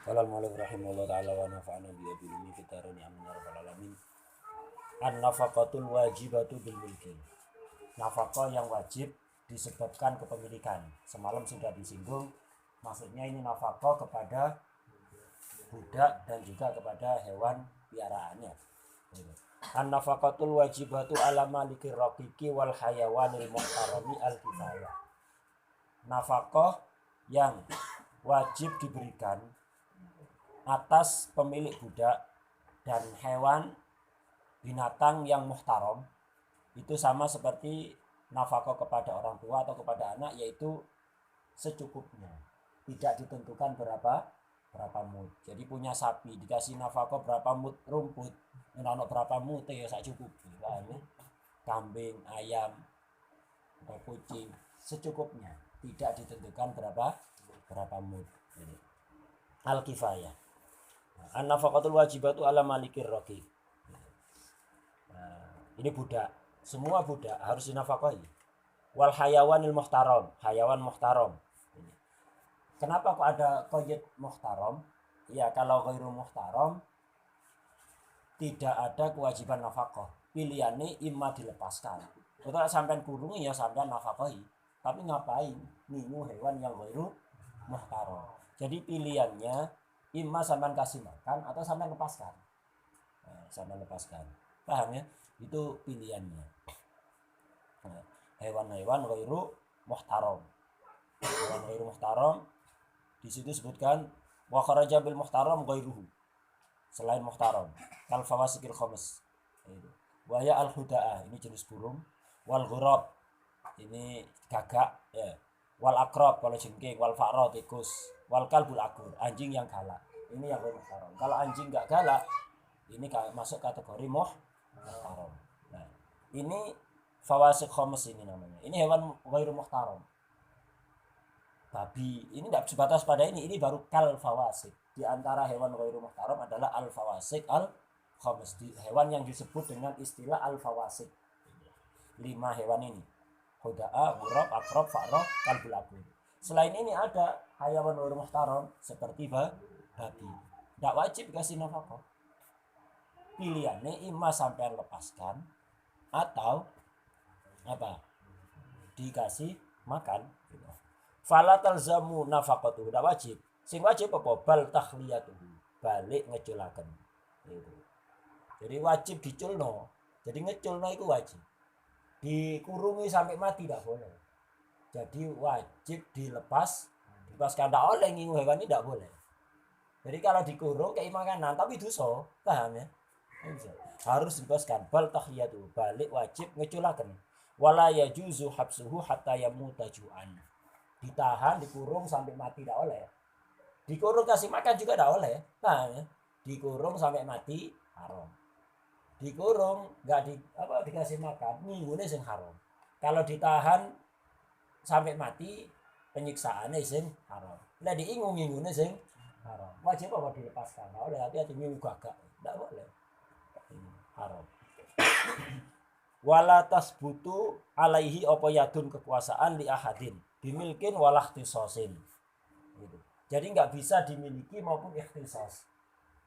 Qala al-mu'allif rahimahullah ta'ala wa nafa'ana bi ilmi fi darin amin ya rabbal alamin. An-nafaqatul wajibatu bil milki. Nafkah yang wajib disebabkan kepemilikan. Semalam sudah disinggung, maksudnya ini nafkah kepada budak dan juga kepada hewan piaraannya. An-nafaqatul wajibatu ala malikir raqiqi wal hayawanil muhtarami al-kifayah. Nafkah yang wajib diberikan atas pemilik budak dan hewan binatang yang muhtaram itu sama seperti nafkah kepada orang tua atau kepada anak, yaitu secukupnya, tidak ditentukan berapa mut. Jadi punya sapi dikasih nafkah berapa mut rumput, ono berapa mut ya sak cukup. Kambing, ayam atau kucing secukupnya, tidak ditentukan berapa mut. Al kifayah. An-nafaqatul wajibatu ala malikir raqiq. Ini budak, semua budak harus dinafkahi. Wal hayawanil muhtaram, hayawan muhtaram. Kenapa kok ada qaid muhtaram? Ya, kalau ghairu muhtaram tidak ada kewajiban nafkah. Pilihannya imma dilepaskan. Kalau sampean kurung ya sampean nafkahi. Tapi ngapain ningu hewan yang ghairu muhtaram? Jadi pilihannya imma sampean kasih makan atau sampean lepaskan. Sampean lepaskan. Paham ya? Itu pilihannya. Hewan-hewan ghairu muhtaram. Hewan ghairu muhtaram di situ sebutkan wa kharaja bil muhtaram ghairuhu. Selain muhtaram, kal fawasikil khamis. Wa ya al hudaah, ini jenis burung. Wal ghurab, ini gagak ya. Wal akrab kalau jengking, wal fa'ra tikus, wal kalbul akur, anjing yang galak. Ini yang ghairu muhtaram. Kalau anjing enggak galak, ini masuk kategori muhtaram. Nah, ini fawasik khamis ini namanya. Ini hewan ghairu muhtaram. Babi, ini tidak sebatas pada ini baru kal fawasik. Di antara hewan ghairu muhtaram adalah al fawasik al khamis. Hewan yang disebut dengan istilah al fawasik. 5 hewan ini. Huda'a, ghurab, akrab, fa'ra, kalbul akur. Selain ini ada hayawan ghairu muhtaram seperti babi. Tidak wajib kasih nafkah. Pilihannya imma sampai lepaskan atau apa? Dikasih makan. Fala talzamu nafaqatu, tidak wajib. Sing wajib apa? Bal takhliyatuhu, balik ngeculaken. Gitu. Jadi wajib diculno. Jadi ngeculno itu wajib. Dikurungi sampai mati tidak boleh. Jadi wajib dilepas, dilepaskan. Tidak oleh ngingu hewan ini, tidak boleh. Jadi kalau dikurung kayak makanan tapi dosa, paham ya? Harus dilepaskan. Bal takhliyatuhu, balik wajib ngeculaken. Wala yajuzu habsuhu hatta yamuta ju'an. Ditahan, dikurung sampai mati tidak oleh. Dikurung kasih makan juga tidak oleh. Nah, ya. Dikurung sampai mati haram. Dikurung nggak dikasih makan, minggune sing haram. Kalau ditahan sampai mati, penyiksaannya sing haram. Lah diingung minggune sing haram. Wajib apa dilepaskan? Tidak oleh, hati-hati minggu gagak. Tidak boleh. Haram. Wala tasbutu alaihi apa yadun kekuasaan li ahadin dimilkin walah ikhtisasin. Gitu. Jadi nggak bisa dimiliki maupun ikhtisas.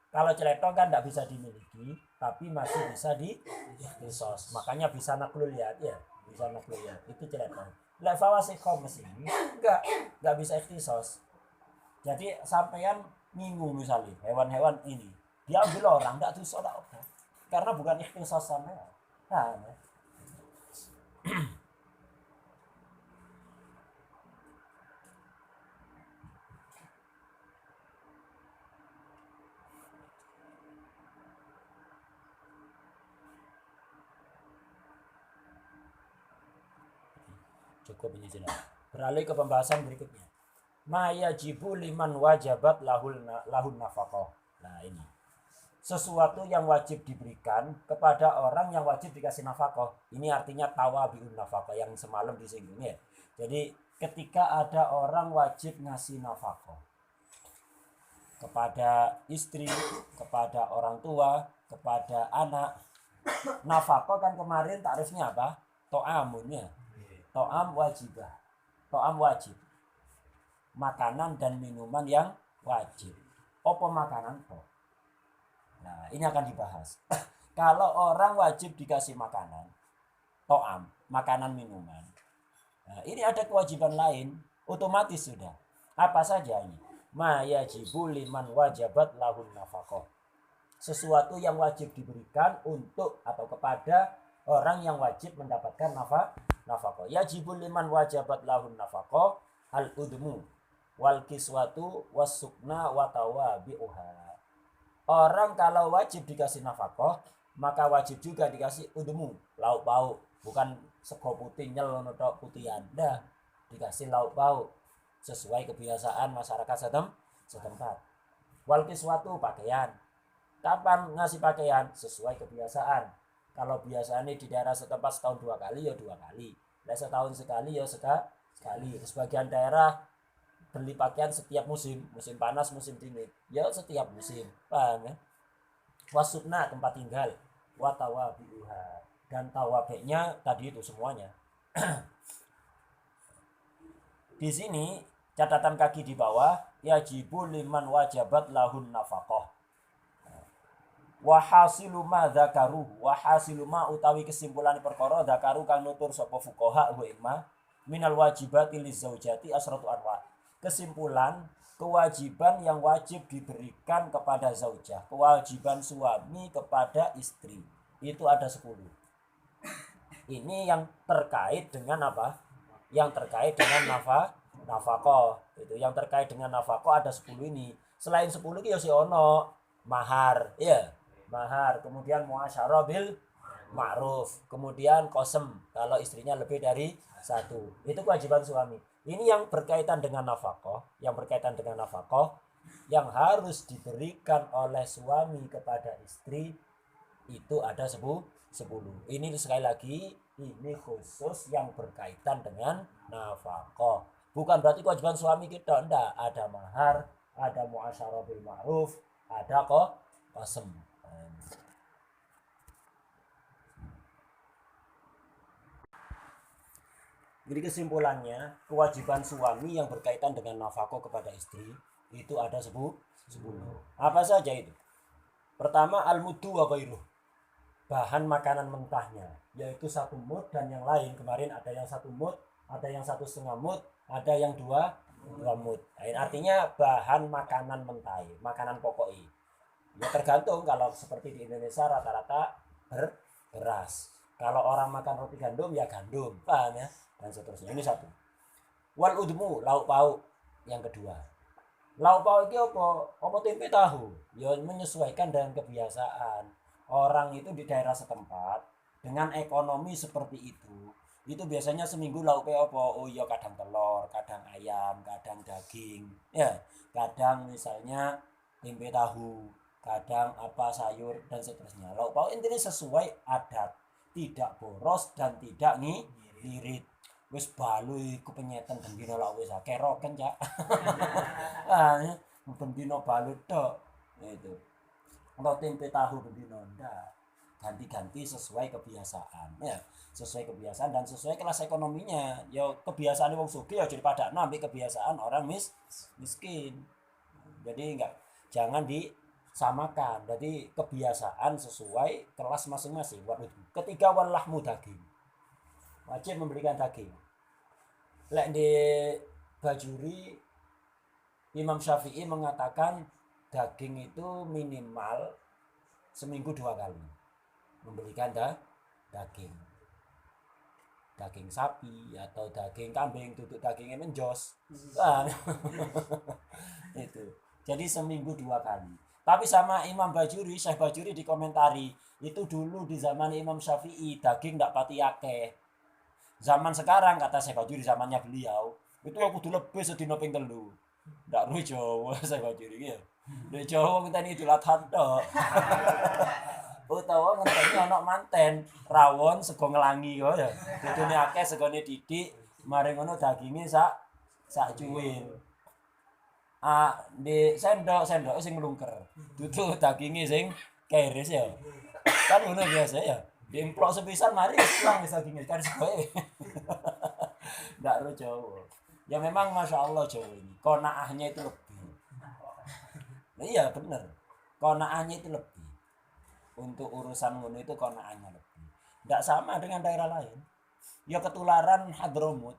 Kalau celetong kan nggak bisa dimiliki, tapi masih bisa di ikhtisas. Makanya bisa nakluliyat ya, bisa nakluliyat. Itu celetong. Lah fawasik khamis ini nggak bisa ikhtisas. Jadi sampean minggu misalnya hewan-hewan ini diambil orang nggak dosa tak apa, karena bukan ikhtisas sampean. Nah, cukup ini jelas. Beralih ke pembahasan berikutnya. Ma yajibu liman wajabat lahun nafaqah. Nah, ini sesuatu yang wajib diberikan kepada orang yang wajib dikasih nafkah. Ini artinya tawabiun nafkah yang semalam disinggung ya. Jadi ketika ada orang wajib ngasih nafkah kepada istri, kepada orang tua, kepada anak. Nafkah kan kemarin tarifnya apa? To'amun ya. To'am wajibah. To'am wajib. Makanan dan minuman yang wajib. apa makanan toh. Nah, ini akan dibahas. Kalau orang wajib dikasih makanan, to'am, makanan minuman. Nah, ini ada kewajiban lain, otomatis sudah. Apa saja ini? Ma yajibu liman wajabat lahun nafaqah. Sesuatu yang wajib diberikan untuk atau kepada orang yang wajib mendapatkan nafaqah. Yajibu liman wajabat lahun nafaqah al-udmu wal kiswatu was-sukna wa tawabi'uha. Orang kalau wajib dikasih nafaqah, maka wajib juga dikasih udmu, lauk pauk, bukan sego putih nyel ngono tok putihan. Dah, dikasih lauk pauk sesuai kebiasaan masyarakat setempat. Wal kiswatu pakaian. Kapan ngasih pakaian? Sesuai kebiasaan. Kalau biasanya di daerah setempat setahun 2 kali ya 2 kali. Nah, setahun sekali ya sekali. Sebagian daerah beli pakaian setiap musim panas, musim dingin. Ya setiap musim. Paham ya? Wasukna tempat tinggal. Watawabiha. Dan tawabeknya tadi itu semuanya. Di sini catatan kaki di bawah, yajibu liman wajabat lahun nafaqah. Wa hasilu ma dzakaru, wa hasilu ma utawi kesimpulan perkara dzakaru kang nutur sapa fuqaha wa imma minal wajibati lizaujati asratu anwa. Kesimpulan kewajiban yang wajib diberikan kepada zaujah, kewajiban suami kepada istri itu ada 10. Ini yang terkait dengan apa? Yang terkait dengan nafaqah. Itu yang terkait dengan nafaqah ada 10 ini. Selain 10 iki ya si ono mahar, ya. Mahar, kemudian muasyarah bil ma'ruf, kemudian qasam kalau istrinya lebih dari 1. Itu kewajiban suami. Ini yang berkaitan dengan nafaqah, yang harus diberikan oleh suami kepada istri itu ada 10. Ini sekali lagi ini khusus yang berkaitan dengan nafaqah. Bukan berarti kewajiban suami kita enggak, ada mahar, ada muasyarah bil ma'ruf, ada qasam. Jadi kesimpulannya, kewajiban suami yang berkaitan dengan nafkah kepada istri itu ada 10. Apa saja itu? Pertama, al-muddu wa ghairuh. Bahan makanan mentahnya, yaitu 1 mud dan yang lain. Kemarin ada yang 1 mud, ada yang 1,5 mud, ada yang 2 mud. Artinya bahan makanan mentah, makanan pokok. Ya tergantung, kalau seperti di Indonesia rata-rata beras. Kalau orang makan roti gandum ya gandum, paham ya? Dan seterusnya. Ini 1. Wal udmu, lauk pauk. Yang kedua. Lauk pauk itu apa tempe tahu. Ya menyesuaikan dengan kebiasaan. Orang itu di daerah setempat dengan ekonomi seperti itu biasanya seminggu lauknya apa? Oh iya, kadang telur, kadang ayam, kadang daging. Ya, kadang misalnya tempe tahu, kadang apa sayur dan seterusnya. Lauk pauk intinya sesuai adat, tidak boros dan tidak ngirit. Wis balu iku penyetan bendino lak wis akeh roken cak. Ah, bendino balu tok. Itu. Kalau tempe tahu bendino ndak. Ganti-ganti sesuai kebiasaan. Ya, sesuai kebiasaan dan sesuai kelas ekonominya. Ya kebiasaan wong sugih ya daripada ambek kebiasaan orang miskin. Jadi jangan disamakan. Jadi kebiasaan sesuai kelas masing-masing. Ketiga, walahmu daging. Wajib memberikan daging. Lek di Bajuri Imam Syafi'i mengatakan daging itu minimal seminggu 2 kali memberikan daging sapi atau daging kambing, duduk dagingnya menjos. Itu jadi seminggu 2 kali. Tapi sama Imam Bajuri, Syekh Bajuri dikomentari itu dulu di zaman Imam Syafi'i daging ndak pati akeh. Zaman sekarang kata Syekh Bajuri, zamannya beliau itu aku kudu lebih sedina ping 3. Ndak ru Jawa Syekh Bajuri ya. Di Jawa ngenteni Idul Adha tok. Utawa ngenteni ana manten rawon sego nglangi kok ya. Dudune akeh segone didik, mari ngono daginge sak cuwil. Di sendok sing mlungker. Dudu daginge sing keris ya. Kan ngono biasa ya. Dimplok sepisan mari pulang wis daginge kan sekoe. Ndak ro Jawa. Ya memang Masya Allah Jawa ini. Qanaahnya itu lebih. Nah, iya bener. Konaannya itu lebih. Untuk urusan ngono itu konaannya lebih. Tidak sama dengan daerah lain. Ya ketularan Hadramut.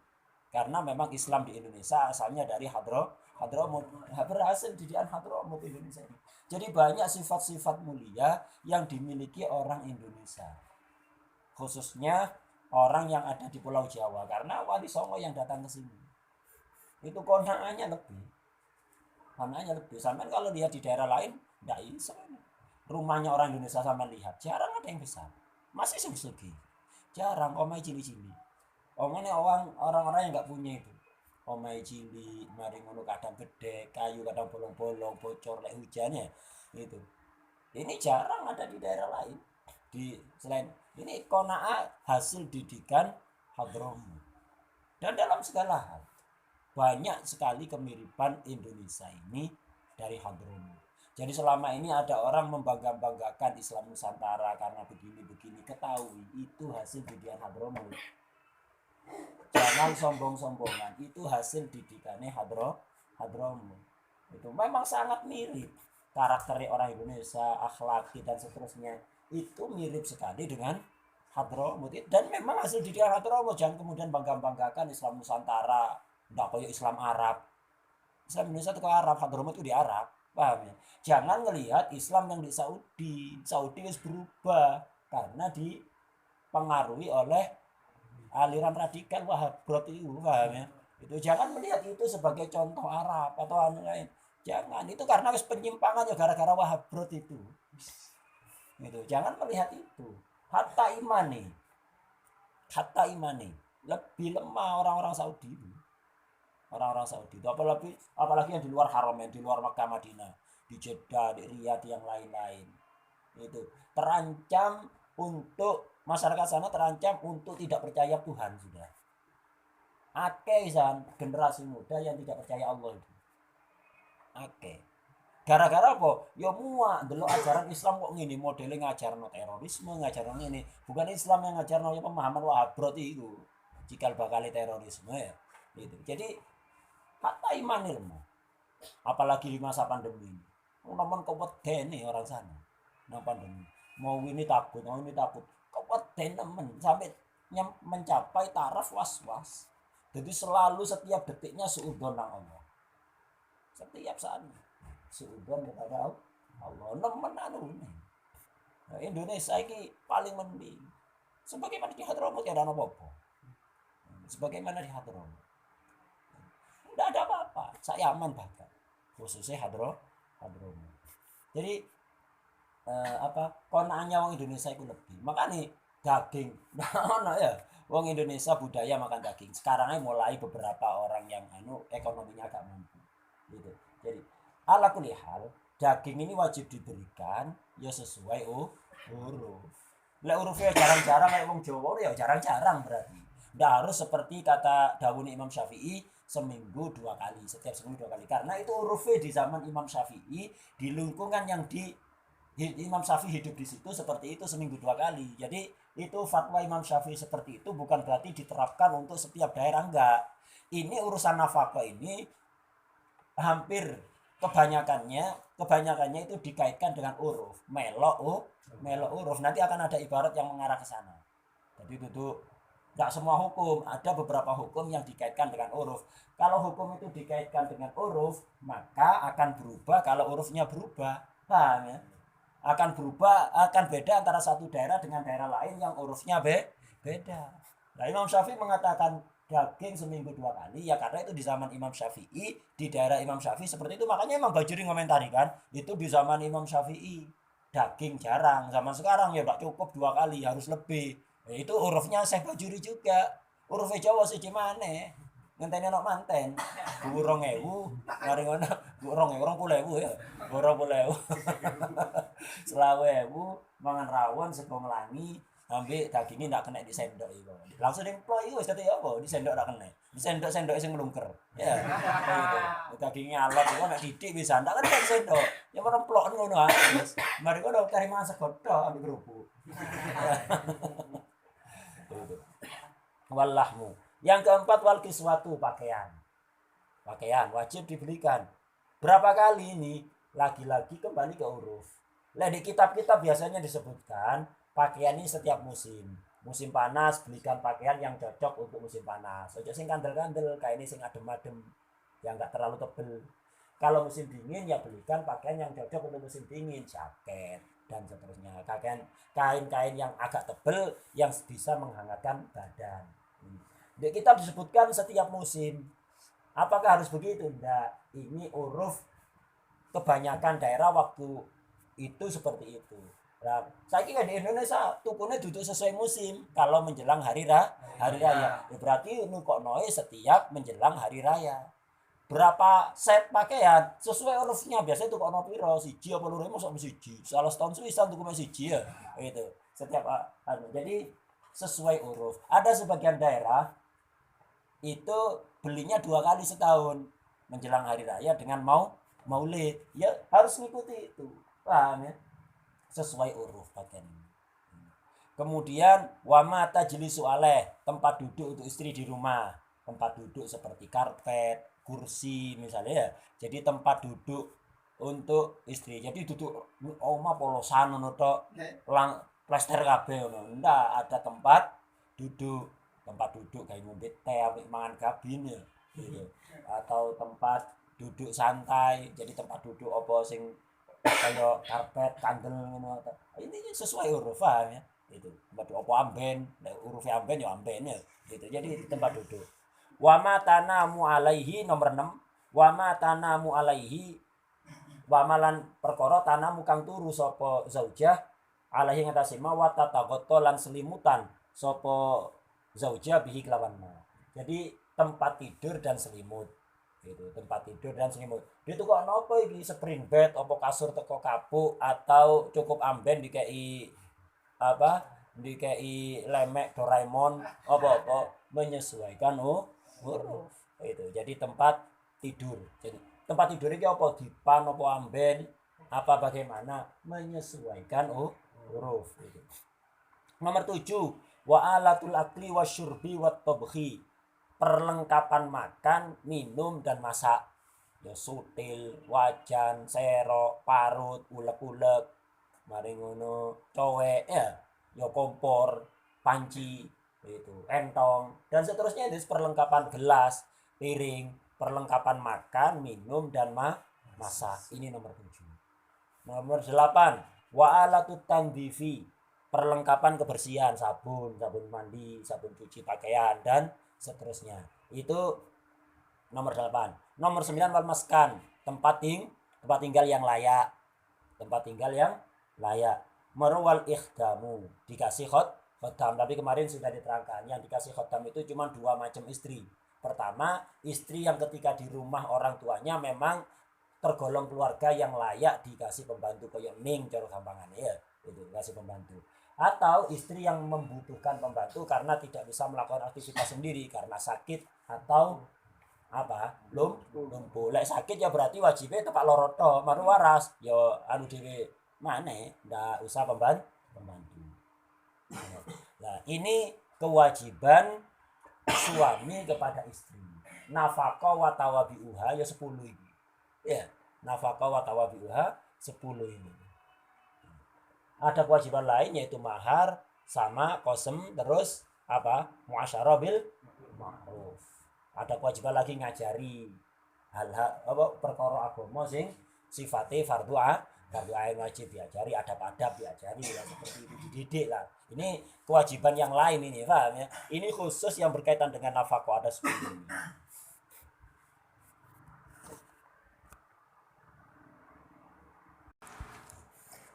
Karena memang Islam di Indonesia asalnya dari Hadramut. Berhasil didikan Hadramut Indonesia ini. Jadi banyak sifat-sifat mulia yang dimiliki orang Indonesia. Khususnya orang yang ada di Pulau Jawa. Karena Wali Songo yang datang ke sini. Itu konaannya lebih. Konaannya lebih. Sampai kalau lihat di daerah lain, tidak bisa. Rumahnya orang Indonesia sama lihat. Jarang ada yang besar. Masih segi. Jarang omai cili-cili. Omane orang-orang yang nggak punya itu. Omai cili, mari ngono kadang gede, kayu kadang bolong-bolong, bocor lek hujannya. Itu. Ini jarang ada di daerah lain. Di selain ini konaa hasil didikan Hadramut. Dan dalam segala hal banyak sekali kemiripan Indonesia ini dari Hadramut. Jadi selama ini ada orang membangga-banggakan Islam Nusantara karena begini-begini, ketahui itu hasil didikan Hadramut. Jangan sombong-sombongan, itu hasil didikannya Hadramut. Itu memang sangat mirip karakter orang Indonesia, akhlaki dan seterusnya. Itu mirip sekali dengan Hadramut. Dan memang hasil didikan Hadramut. Jangan kemudian bangga-banggakan Islam Nusantara, nggak kayak Islam Arab. Islam Indonesia itu ke Arab, Hadramut itu di Arab. Paham ya? Jangan ngelihat Islam yang di Saudi. Saudi harus berubah karena dipengaruhi oleh aliran radikal Wahabrot itu, paham ya? Itu jangan melihat itu sebagai contoh Arab atau anu lain. Jangan, itu karena penyimpangan ya gara-gara Wahabrot itu. Gitu. Jangan melihat itu. Hatta imani lebih lemah orang-orang Saudi itu. Orang-orang Saudi itu apalagi yang di luar haram, yang di luar Makkah Madinah, di Jeddah, di Riyadh, yang lain-lain. Itu terancam untuk masyarakat sana, terancam untuk tidak percaya Tuhan sudah. Akeh generasi muda yang tidak percaya Allah itu. Akeh. Gara-gara apa? Ya muak delok ajaran Islam kok ngene, modelnya ngajarno terorisme, ngajarno ngene. Bukan Islam yang ngajarno ya pemahaman Wahabrot itu. Cikal bakal terorisme ya. Gitu. Jadi hatta iman ilmu. Apalagi di masa pandemi ini. Namun keweden nih orang sana. Nah pandemi. Mau ini takut. Keweden nemen sampai mencapai taraf was-was. Jadi selalu setiap detiknya suudzon nang Allah. Setiap saat suudzon kepada Allah. Nemen anu nih. Nah, Indonesia ini paling mending. Sebagaimana di Hadramut ya ada apa-apa. Sebagaimana di Hadramut. Tidak ada apa-apa, saya aman bahkan, khususnya Hadramut. Jadi konaannya orang Indonesia itu lebih, makanya daging, nah ya, orang Indonesia budaya makan daging. Sekarang mulai beberapa orang yang ekonominya agak mampu, gitu. Jadi ala kulli hal, daging ini wajib diberikan ya sesuai huruf. Lek hurufnya jarang-jarang kayak wong Jawa ya jarang-jarang berarti. Tidak harus seperti kata dawuh Imam Syafi'i seminggu 2 kali, setiap seminggu 2 kali. Karena itu hurufnya di zaman Imam Syafi'i, di lingkungan yang Imam Syafi'i hidup di situ seperti itu seminggu 2 kali. Jadi itu fatwa Imam Syafi'i seperti itu bukan berarti diterapkan untuk setiap daerah, enggak. Ini urusan nafkah ini hampir kebanyakannya itu dikaitkan dengan huruf. Melok huruf. Nanti akan ada ibarat yang mengarah ke sana. Jadi itu tidak semua hukum, ada beberapa hukum yang dikaitkan dengan huruf. Kalau hukum itu dikaitkan dengan huruf, maka akan berubah kalau hurufnya berubah. Paham ya? Akan berubah, akan beda antara satu daerah dengan daerah lain yang hurufnya beda. Nah, Imam Syafi'i mengatakan daging seminggu 2 kali, ya karena itu di zaman Imam Syafi'i, di daerah Imam Syafi'i seperti itu. Makanya Imam Bajuri ngomentari kan, itu di zaman Imam Syafi'i daging jarang. Zaman sekarang ya tak cukup 2 kali, harus lebih. Itu hurufnya Syekh Bajuri juga. Hurufnya Jawa siji maneh. Ngenteni ana manten. 2000, mari ngono 20.000 ya. 20.000. 20.000 mangan rawon sego nglangi, ambek dagingnya ndak kena di sendok iku. Langsung diemploy iku wis dadi apa? Di sendok ndak kena. Di sendok-sendok sing nglungker. Ya. Gitu. Dagingnya alot iku nek didik bisa ndak kena di sendok. Ya meremplok ngono ae. Mari ngono kari masak godhog ambek kerupuk. Wallahmu. Yang keempat wal kiswatu, pakaian wajib dibelikan. Berapa kali ini lagi-lagi kembali ke uruf. Lah di kitab-kitab biasanya disebutkan pakaian ini setiap musim. Musim panas belikan pakaian yang cocok untuk musim panas. Ojo sing kandel-kandel, kayak ini sing adem-adem yang enggak terlalu tebel. Kalau musim dingin ya belikan pakaian yang cocok untuk musim dingin, jaket dan seterusnya. Kain-kain yang agak tebel yang bisa menghangatkan badan. Di kitab disebutkan setiap musim. Apakah harus begitu? Enggak. Ini uruf kebanyakan daerah waktu itu seperti itu. Nah, saya kira di Indonesia tukune duduk sesuai musim. Kalau menjelang hari raya, ya berarti nukoknoe setiap menjelang hari raya. Berapa set pakaian sesuai urufnya, biasanya tukokno piro, siji apa loro mosok siji. Salah setahun sewisan tuku siji ya. Itu. Setiap jadi sesuai uruf. Ada sebagian daerah itu belinya 2 kali setahun menjelang hari raya dengan maulid, ya harus mengikuti itu, paham ya, sesuai uruf pakaian. Kemudian wama tajlisu alaih, tempat duduk untuk istri di rumah, tempat duduk seperti karpet, kursi misalnya ya, jadi tempat duduk untuk istri, jadi duduk oma polosan ngono tok, plester kabeh ngono, ndak ada tempat duduk kayak ngombe teh apik mangan kabin ya gitu. Atau tempat duduk santai, jadi tempat duduk apa sing kaya karpet kandel ngono. Ini sesuai uruf ya itu. Tempat apa amben, uruf amben ya amben ya gitu. Jadi tempat duduk. Wa ma tanamu alaihi nomor 6. Wa ma tanamu alaihi wa malan perkara tanamu kang turu sapa zaujah alaihi ngatasi ma wa tataghatta lan selimutan sapa zaujah bihi kelawan ma. Jadi tempat tidur dan selimut gitu, tempat tidur dan selimut. Dia tuh kok nopo iki, spring bed apa kasur teko kapuk atau cukup amben dikei apa? Dikei lemek Doraemon apa menyesuaikan huruf. Itu. Jadi tempat tidur. Jadi tempat tidur iki apa dipan apa amben apa bagaimana menyesuaikan huruf gitu. Nomor 7, wa alatul akli wasyurbi wat tabkhi. Perlengkapan makan, minum dan masak. Ya sutil, wajan, serok, parut, ulek-ulek, mari ngono, cowek ya, ya kompor, panci, itu, entong dan seterusnya. Itu perlengkapan gelas, piring, perlengkapan makan, minum dan masak. Ini nomor 7. Nomor 8, wa alatut tandifi. Perlengkapan kebersihan, sabun mandi, sabun cuci pakaian dan seterusnya. Itu nomor 8. Nomor 9 wal maskan, tempat tinggal yang layak. Tempat tinggal yang layak. Marwal ikhdamu, dikasih khoddam. Tapi kemarin sudah diterangkan, yang dikasih khoddam itu cuma 2 macam istri. Pertama, istri yang ketika di rumah orang tuanya memang tergolong keluarga yang layak dikasih pembantu, kayak ning cara gampangannya ya, itu dikasih pembantu. Atau istri yang membutuhkan pembantu karena tidak bisa melakukan aktivitas sendiri karena sakit atau apa lumpuh. Lek sakit ya berarti wajibnya tepak loro tok maru waras ya anu dhewe maneh, ndak usah pembantu. Nah, ini kewajiban suami kepada istri. Nafaqah wa tawabi'uha ya 10 ini. Ya, nafaqah wa tawabi'uha 10 ini. Ada kewajiban lain yaitu mahar sama qasam, terus apa? Muasyarah bil ma'ruf. Ada kewajiban lagi ngajari hal-hal apa perkara agama sing sifate fardhu ain wajib diajari, adab-adab diajari ya, seperti itu dididik lah. Ini kewajiban yang lain ini, paham ya? Ini khusus yang berkaitan dengan nafkah, ada 10 ini.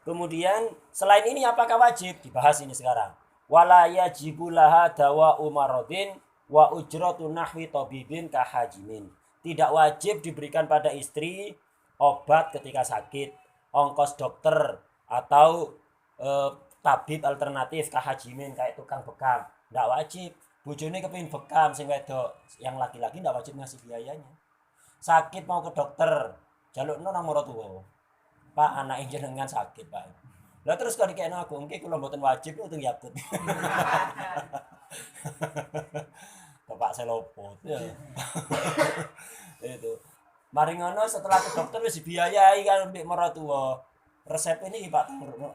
Kemudian selain ini apakah wajib? Dibahas ini sekarang. Wala yajibu laha dawa'u maradin wa ujratu nahwi tabibin kahajimin. Tidak wajib diberikan pada istri obat ketika sakit, ongkos dokter atau tabib alternatif kahajimin kayak tukang bekam. Tidak wajib. Bojone kepengin bekam sing wedok, yang laki-laki tidak wajib ngasih biayanya. Sakit mau ke dokter, jalukno nang maratuwa. Pak, anak jenengan sakit, Pak. Lah terus kalau dikene aku, nggih kula mboten wajib untung yakut. Bapak selopot ya. Itu. Mari ngono setelah ke dokter wis dibiayai kan mbek maratuwa. Resep ini Pak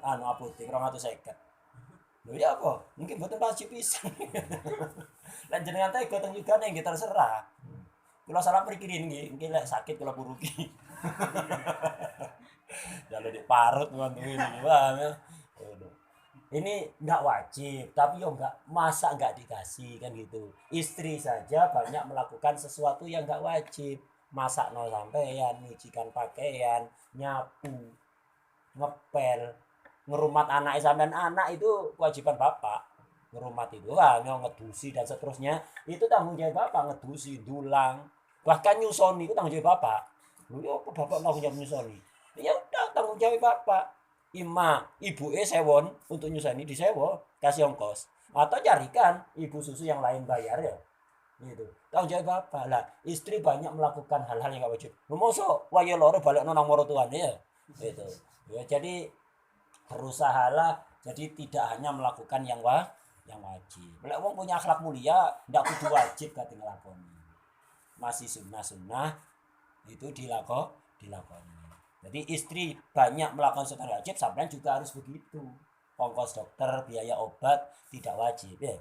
anu apotek 250. Lho ya apa? Mungkin mboten wajib pisan. Lan jenengan tega teng juga ning terserah. Kula salah prikirin nggih, nggih lek sakit kula puruki. Jalu di parut ngono ini. Wah, ini nggak wajib, tapi yo nggak masa nggak dikasih kan gitu. Istri saja banyak melakukan sesuatu yang nggak wajib. Masak no sampean, nyucikan pakaian, nyapu, ngepel, ngerumat anak sampean. Anak itu kewajiban bapak. Ngerumat itu, ngedusi dan seterusnya. Itu tanggung jawab bapak, ngedusi, dulang. Bahkan nyusoni itu tanggung jawab bapak. Lu apa bapak tanggung jawab nyusoni? Ya udah tanggung jawab bapak. Ibu sewon untuk nyusani disewa, kasih ongkos. Atau carikan ibu susu yang lain bayar ya. Gitu. Tanggung jawab bapak. Lah, istri banyak melakukan hal-hal yang gak wajib. Mosok wayo loro balik nang maratuane ya. Gitu. Ya jadi berusahalah jadi tidak hanya melakukan yang wajib. Lek wong punya akhlak mulia ndak kudu wajib kate nglakoni. Masih sunnah-sunnah itu dilakoni. Jadi istri banyak melakukan sesuatu wajib, sampean juga harus begitu. Ongkos dokter, biaya obat tidak wajib ya.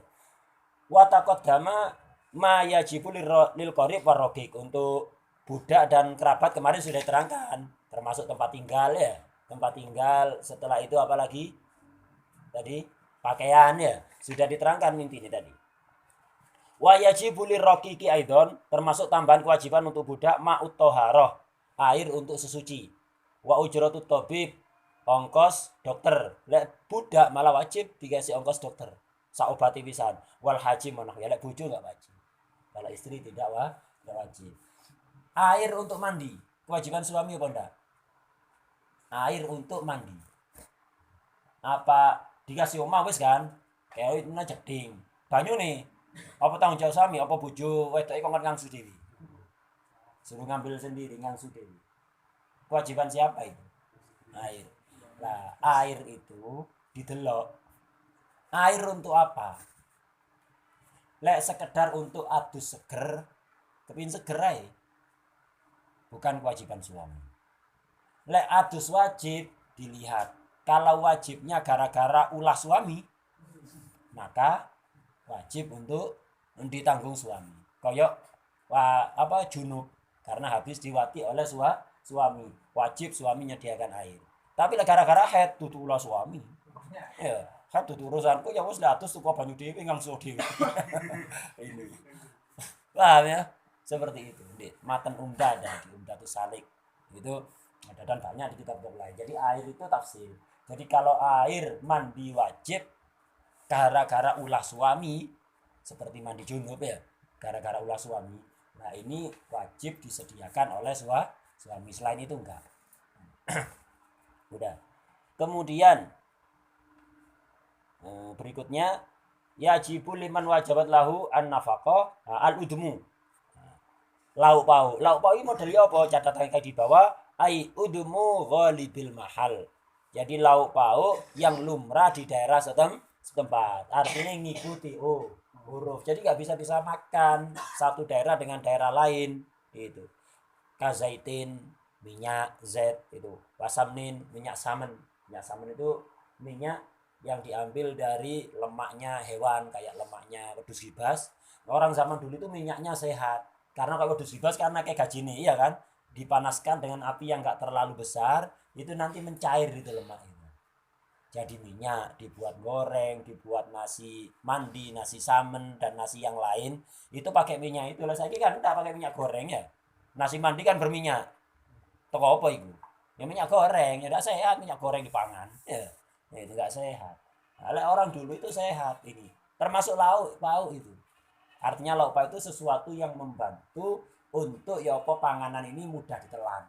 Wa taqaddama ma yajibu lil qarib warraqiq. Untuk budak dan kerabat kemarin sudah diterangkan, termasuk tempat tinggal ya. Tempat tinggal, setelah itu apalagi? Tadi pakaian ya, sudah diterangkan intinya tadi. Wa yajibu lirraqiqi aidon, termasuk tambahan kewajiban untuk budak ma'ut thaharah, air untuk sesuci. Wa ujratut tabib, ongkos dokter. Lek budak malah wajib dikasih ongkos dokter. Saobati pisan. Wal haji manah ya lek bojo enggak wajib. Kalau istri tidak wajib. Air untuk mandi, kewajiban suami apa enggak? Air untuk mandi. Apa dikasih omah wis kan? Kayak itu jeding. Banyu nih. Apa tanggung jawab suami, apa bojo wedoke kok ngangsu dhewe. Suruh ngambil sendiri ngangsu dhewe. Kewajiban siapa itu? Air. Nah, air itu didelok. Air untuk apa? Lek sekedar untuk adus seger, kepin seger ae. Bukan kewajiban suami. Lek adus wajib dilihat. Kalau wajibnya gara-gara ulah suami, maka wajib untuk ditanggung suami. Koyok junub karena habis diwati oleh suami, wajib suami menyediakan air. Tapi gara-gara haid tutu ulah suami. Ya, haid tutu urusanku ya wis atus tuku banyu dhewe ngangsu dhewe. Ini. Paham ya? Seperti itu. Di matan umdah ada di Umdatus Salik. Itu ada dan banyak di kitab lain. Jadi air itu tafsir. Jadi kalau air mandi wajib gara-gara ulah suami, seperti mandi junub ya, gara-gara ulah suami. Nah, ini wajib disediakan oleh suami, selain itu enggak. Udah. Kemudian berikutnya yajibu liman wajabat lahu an nafaqah al udmu. Lauk pauk ini modelnya apa? Catatan kayak di bawah. Ai udmu ghalibil mahal. Jadi lauk pauk yang lumrah di daerah setempat. Artinya ngikuti huruf. Jadi nggak bisa makan satu daerah dengan daerah lain. Itu. Kazaitin, minyak zait itu. Wasamnin, minyak samen. Minyak samen itu minyak yang diambil dari lemaknya hewan kayak lemaknya wedhus gibas. Orang zaman dulu itu minyaknya sehat. Karena kalau wedhus gibas karena kayak gajine iya kan, dipanaskan dengan api yang enggak terlalu besar, itu nanti mencair itu lemak itu. Jadi minyak dibuat goreng, dibuat nasi mandi, nasi samen dan nasi yang lain, itu pakai minyak itu. Lah saiki kan enggak pakai minyak goreng ya. Nasi mandi kan berminyak. Toko apa itu? Ya minyak goreng, ya enggak sehat minyak goreng dipangan. Ya, itu enggak sehat. Nah, orang dulu itu sehat ini. Termasuk lauk pauk itu. Artinya lauk pauk itu sesuatu yang membantu untuk ya apa panganan ini mudah ditelan.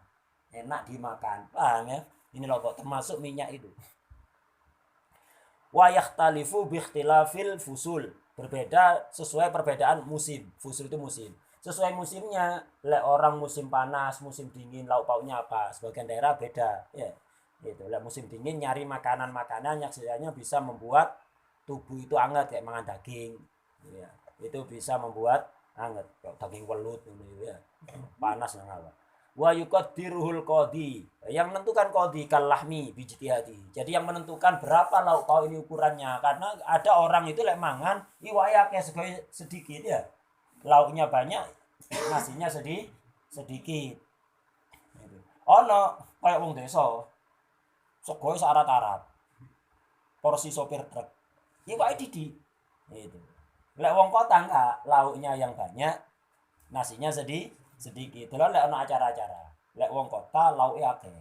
Enak dimakan. Paham ya? Ini lauk pauk termasuk minyak itu. Wa yakhtalifu bi ikhtilafil fusul. Berbeda sesuai perbedaan musim. Fusul itu musim. Sesuai musimnya, lek orang musim panas, musim dingin, lauk pauknya apa? Sebagian daerah beda, ya. Gitu. Lek musim dingin nyari makanan-makanan yang sekiranya bisa membuat tubuh itu hangat kayak makan daging, ya. Itu bisa membuat hangat, kayak daging welut gitu ya. Panas nang apa. wa yuqaddiruhul qadi. Yang menentukan qadi kalahmi bijtihadi. Jadi yang menentukan berapa lauk pauk ini ukurannya, karena ada orang itu lek mangan iwake sedikit ya. Lauknya banyak, nasinya sedikit. Ono kayak wong desa. Segoe sarat-arat. Porsi sopir truk. Iwake didik. Itu. Lek wong kota enggak, lauknya yang banyak, nasinya sedikit. Lha lek ana acara-acara, lek wong kota lauke akeh.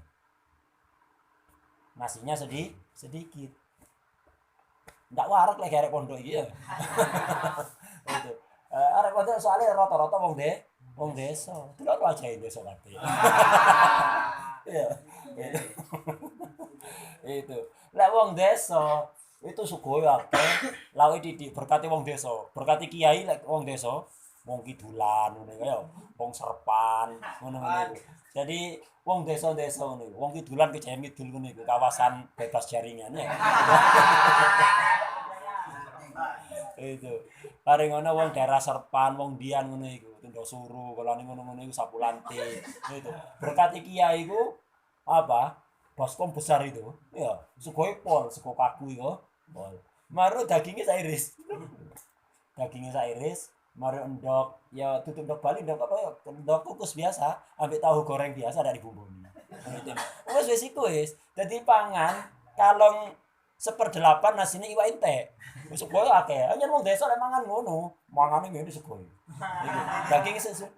Nasinya sedikit. Ndak warak lek arek pondok iki ya. Itu. Arek pondok soalnya rata-rata wong desa. Delok wajahe desa kabeh. Iya. Itu. Lek wong desa itu sugih akeh, lauke didik berkati wong desa. Berkati kiai lek wong desa, wong kidulan ngene kaya wong serpan ngono-ngono iku. Jadi wong desa-desa ngono iku, wong kidulan ke Jayan Kidul ngono iku, kawasan bebas jaringan ya. Itu. Paling ngono wong daerah Serpan, wong Dian ngono iku, Tundosuru, kalane ngono-ngono iku Sapulanti. Itu. Berkati kiai iku apa? Baskom besar itu. Ya, sugoi pol, sego kaku iku. Pol. Maru dagingnya saya iris. Dagingnya saya iris, maru endok, ya tutup endok Bali, endok apa ya? Endok kukus biasa, ambek tahu goreng biasa dari bumbuni. Wes iku wis. Dadi pangan kalong 1/8 nasine iwak entek. Wis sego akeh. Anyen wong desa lek mangan ngono, mangane ngene sego. Daging sesuk.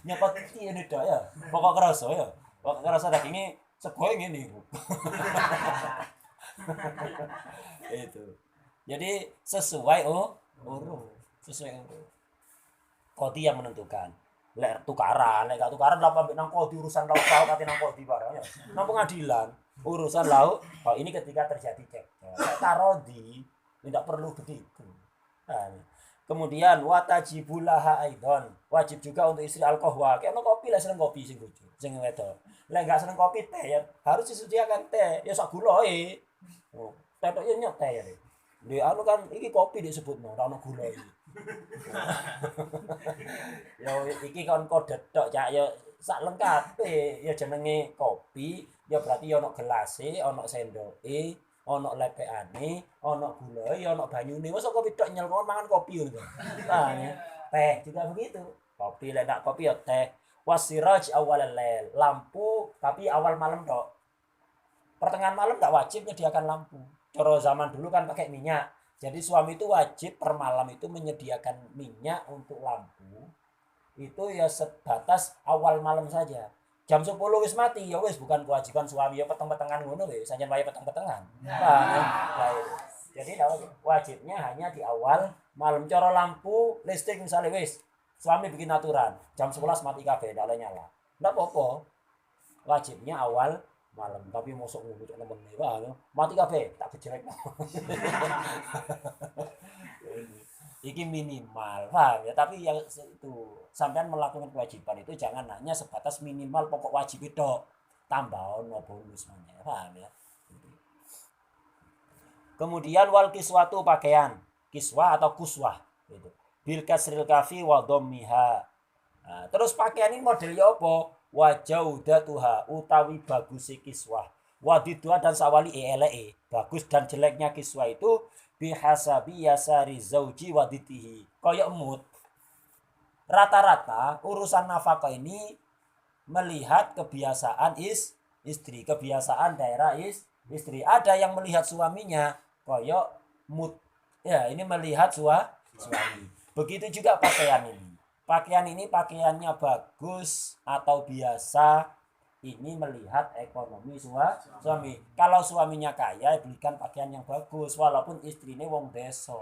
Nyepot iki ngene tok ya. Pokok kerasa ya. Pokok kerasa dagingnya sego ngene iku. Itu. Jadi sesuai sesuai kodi yang menentukan. Lek tukaran, lek gak tukaran lah ambek nang kodi urusan lauk pauk kate nang kodi barang ya. Nang pengadilan urusan lauk, oh ini ketika terjadi cekcok. Lek tarodi tidak perlu begitu. Nah, kemudian watajibulaha aidon, wajib juga untuk istri alkohol. Kayak kopi lah seneng kopi sing bojo, sing wedok. Lek gak seneng kopi teh ya harus disediakan teh. Ya sak guloe. Oh, tetok yo nyok teh ya. Di anu kan iki kopi disebutno, ora ono gula iki. Ya iki kon kode tok cak ya sak lengkape ya jenenge kopi, ya berarti ya ono gelase, ono sendoke, ono lepekane, ono gulae, ya ono banyune. Wes kopi tok nyel kon mangan kopi ngono. Nah, ya. Teh juga begitu. Kopi lek ndak kopi ya teh. Wasiraj awalal lail, lampu tapi awal malam tok. Pertengahan malam ndak wajib menyediakan lampu. Cara zaman dulu kan pakai minyak. Jadi suami itu wajib per malam itu menyediakan minyak untuk lampu. Itu ya sebatas awal malam saja. Jam 10 wis mati ya wis bukan kewajiban suami ya peteng-petengan ngono wis, sanjen wae peteng-petengan. Jadi wajibnya hanya di awal malam. Cara lampu listrik misalnya wis suami bikin aturan jam 11 mati kabeh ndak nyala. Ndak apa-apa. Wajibnya awal malam, tapi mosok ngono cok nemen wae mati kabeh tak bejrek. Iki minimal, paham ya, tapi yang itu sampean melakukan kewajiban itu jangan hanya sebatas minimal pokok wajib itu tambah ono bonus namanya, paham ya. Kemudian wal kiswatu pakaian, kiswah atau kuswah gitu. Bil kasril kafi wa dhammiha. Nah, terus pakaian ini modelnya apa? Wajaudatuha utawi bagus kiswah, wadidua dan sawali eleke. Bagus dan jeleknya kiswah itu bihasabi yasari zauji waditihi. Koyok emut. Rata-rata urusan nafkah ini melihat kebiasaan istri, kebiasaan daerah istri. Ada yang melihat suaminya koyok mut. Ya, ini melihat suami. Begitu juga pakaian ini. Pakaian ini pakaiannya bagus atau biasa, ini melihat ekonomi suami. Kalau suaminya kaya, belikan pakaian yang bagus walaupun istrine wong desa.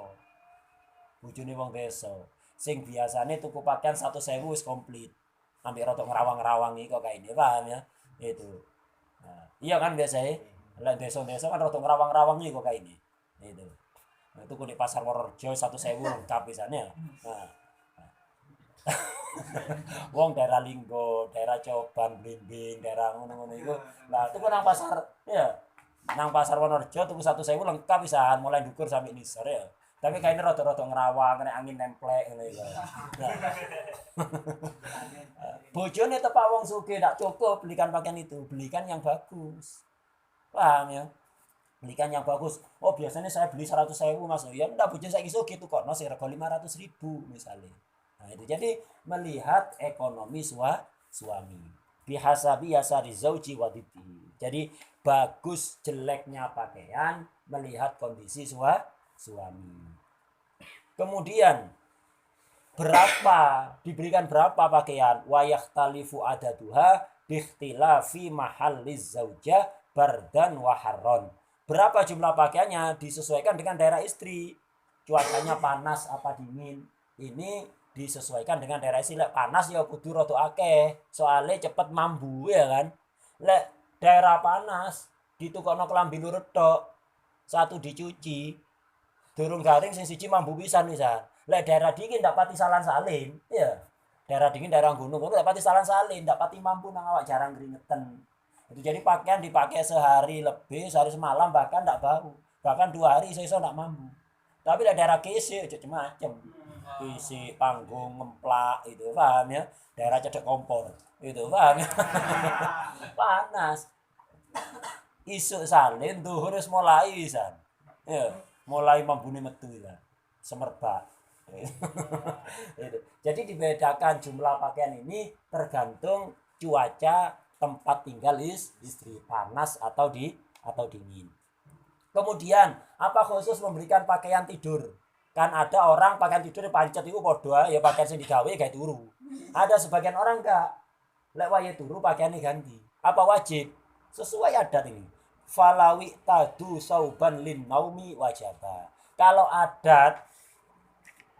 Bojone wong desa. Sing biasane tuku pakaian 1.000 wis komplit. Ambek rada ngerawang-rawangi kok kae ini, paham ya? Itu. Nah, iya kan biasanya. Lah desa-desa kan rada ngerawang-rawangi kok kae ini. Itu. Nah, itu di pasar Wonorejo 1.000 lengkap pisannya. Nah, wong daerah Linggo, daerah Coban, Blimbing, daerah ngono-ngono iku. Lah tuku nang pasar ya. Nang pasar Wonorejo tuku 1.000 lengkap pisan mulai ndukur sampai nisor ya. Tapi kainnya rada-rada ngerawang, kena angin nemplek ngono iku. Nah, bojone tepak wong sugih tak cukup belikan pakaian itu, belikan yang bagus. Paham ya? Belikan yang bagus. Oh, biasanya saya beli 100.000 Mas. Ya udah bojone saiki sugih tuh kok sing rega 500.000 misalnya. Nah, itu jadi melihat ekonomi suami. Bihasabi yasari zauji waditi. Jadi bagus jeleknya pakaian melihat kondisi suami. Kemudian diberikan berapa pakaian, wa yakhtalifu adaduha biikhtilafi mahalliz zaujah bardan wa harron. Berapa jumlah pakaiannya disesuaikan dengan daerah istri. Cuacanya panas apa dingin. Ini disesuaikan dengan daerah istri. Lek panas ya kudu rada akeh, soalnya cepet mambu ya kan. Lek daerah panas ditukokno kelambi lurut tok, satu dicuci, durung garing sing siji mambu pisan. Lek daerah dingin ndak pati salin ya. Daerah dingin daerah gunung ndak pati salin ndak pati mampu nang awak jarang keringetan. Itu jadi pakaian dipakai sehari lebih, sehari semalam bahkan ndak bau. Bahkan 2 hari iso ndak mampu. Tapi lek daerah kisi macam kisi panggung ngemplak itu paham ya. Daerah cedek kompor itu paham ya. Panas. Isuk salin duhur wis mulai pisan. Ya, mulai mambune metu lah. Semerbak. Jadi dibedakan jumlah pakaian ini tergantung cuaca tempat tinggal istri, panas atau dingin. Kemudian apa khusus memberikan pakaian tidur? Kan ada orang pakaian tidur pancet itu padha ya pakaian sing digawe gawe turu. Ada sebagian orang enggak. Lek wayahe turu pakaiannya ganti. Apa wajib? Sesuai adat ini. Falawi tadu sauban lin naumi wajaba. Kalau adat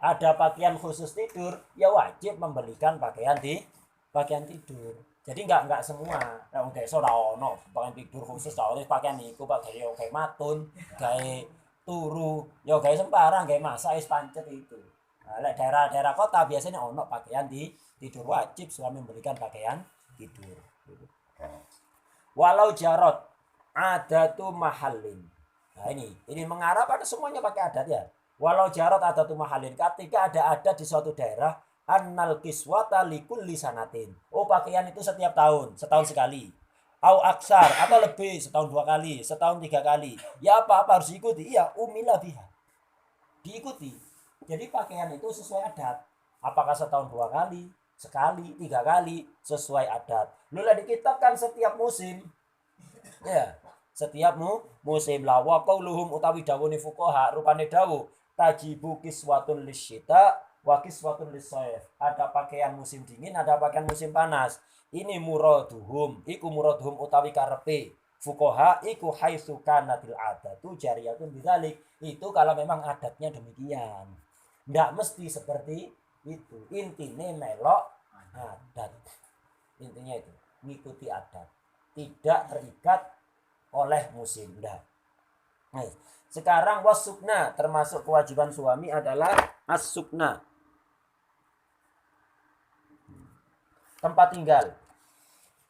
ada pakaian khusus tidur, ya wajib membelikan pakaian tidur. Jadi enggak semua. Nah, enggak iso ora ono pakaian tidur khusus ta oleh pakaian iku Pak gawe kayak matun, gawe turu, ya gawe sembarang, gawe masak wis pancet itu. Nah, lek daerah-daerah kota biasanya ono pakaian tidur, wajib suami membelikan pakaian tidur. Walau jarot adatu mahallin. Nah, ini mengarah pada semuanya pakai adat ya. Walau jarot adatu mahallin, ketika ada adat di suatu daerah, annal kiswata likulli sanatin. Oh, pakaian itu setiap tahun, setahun sekali. Au aksar atau lebih, setahun 2 kali, setahun 3 kali. Ya apa harus diikuti? Iya, umila biha. Diikuti. Jadi pakaian itu sesuai adat. Apakah setahun 2 kali, sekali, 3 kali, sesuai adat. Lula di kitab kan setiap musim. Ya, setiap musim lawa qauluhum utawi dawuhne fuqaha rupane dawuh tajibu kiswatun lisyita wa kiswatun lisayf. Ada pakaian musim dingin, ada pakaian musim panas. Ini muraduhum, iku muraduhum utawi karepe fuqaha iku haitsu kanatil adatu jariyatun bidzalik. Itu kalau memang adatnya demikian. Ndak mesti seperti itu. Intinya melok adat. Intinya itu, ngikuti adat. Tidak terikat oleh musim. Ndak. Nah, sekarang wasukna, termasuk kewajiban suami adalah as-sukna. Tempat tinggal.